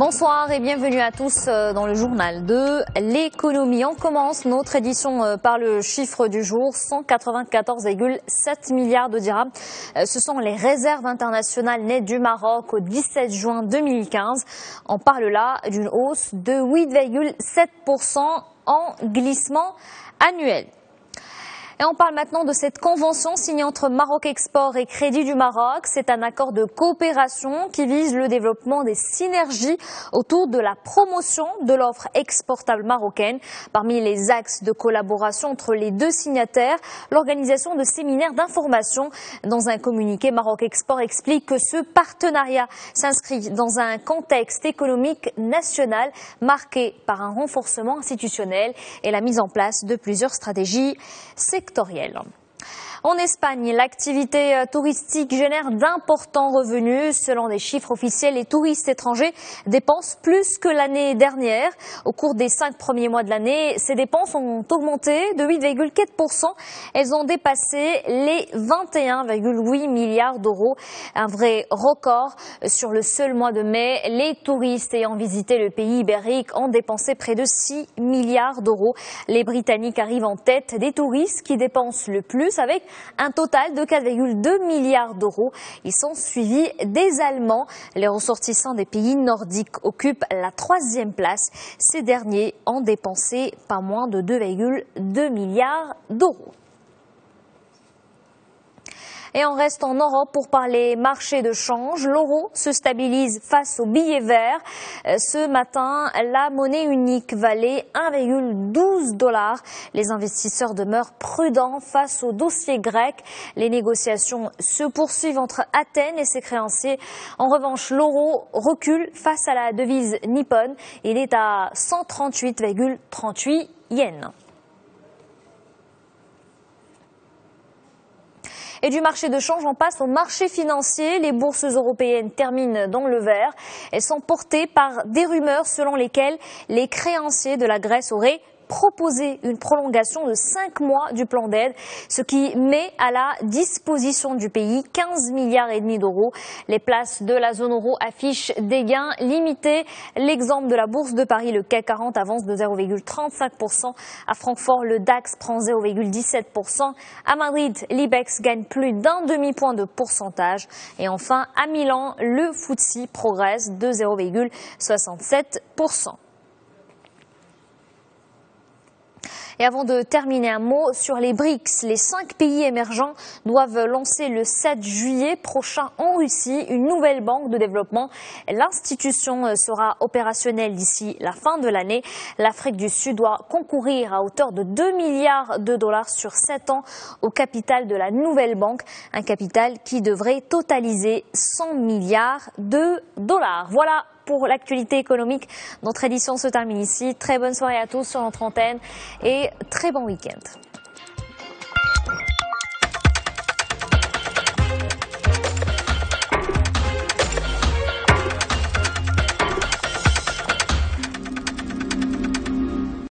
Bonsoir et bienvenue à tous dans le journal de l'économie. On commence notre édition par le chiffre du jour, 194,7 milliards de dirhams. Ce sont les réserves internationales nettes du Maroc au 17 juin 2015. On parle là d'une hausse de 8,7% en glissement annuel. Et on parle maintenant de cette convention signée entre Maroc Export et Crédit du Maroc. C'est un accord de coopération qui vise le développement des synergies autour de la promotion de l'offre exportable marocaine. Parmi les axes de collaboration entre les deux signataires, l'organisation de séminaires d'information. Dans un communiqué, Maroc Export explique que ce partenariat s'inscrit dans un contexte économique national marqué par un renforcement institutionnel et la mise en place de plusieurs stratégies sectorielles. En Espagne, l'activité touristique génère d'importants revenus. Selon les chiffres officiels, les touristes étrangers dépensent plus que l'année dernière. Au cours des 5 premiers mois de l'année, ces dépenses ont augmenté de 8,4%. Elles ont dépassé les 21,8 milliards d'euros. Un vrai record. Sur le seul mois de mai, les touristes ayant visité le pays ibérique ont dépensé près de 6 milliards d'euros. Les Britanniques arrivent en tête des touristes qui dépensent le plus avec un total de 4,2 milliards d'euros. Ils sont suivis des Allemands. Les ressortissants des pays nordiques occupent la 3e place. Ces derniers ont dépensé pas moins de 2,2 milliards d'euros. Et on reste en Europe pour parler marché de change. L'euro se stabilise face au billet vert. Ce matin, la monnaie unique valait 1,12 $. Les investisseurs demeurent prudents face au dossier grec. Les négociations se poursuivent entre Athènes et ses créanciers. En revanche, l'euro recule face à la devise nippone. Il est à 138,38 yens. Et du marché de change, on passe au marché financier. Les bourses européennes terminent dans le vert. Elles sont portées par des rumeurs selon lesquelles les créanciers de la Grèce auraient proposé une prolongation de 5 mois du plan d'aide, ce qui met à la disposition du pays 15,5 milliards d'euros. Les places de la zone euro affichent des gains limités. L'exemple de la bourse de Paris, le CAC 40 avance de 0,35%. À Francfort, le DAX prend 0,17%. À Madrid, l'IBEX gagne plus d'un demi-point de pourcentage. Et enfin, à Milan, le FTSE progresse de 0,67%. Et avant de terminer, un mot sur les BRICS. Les 5 pays émergents doivent lancer le 7 juillet prochain en Russie une nouvelle banque de développement. L'institution sera opérationnelle d'ici la fin de l'année. L'Afrique du Sud doit concourir à hauteur de 2 milliards de dollars sur 7 ans au capital de la nouvelle banque. Un capital qui devrait totaliser 100 milliards de dollars. Voilà pour l'actualité économique. Notre édition se termine ici. Très bonne soirée à tous sur notre antenne et très bon week-end.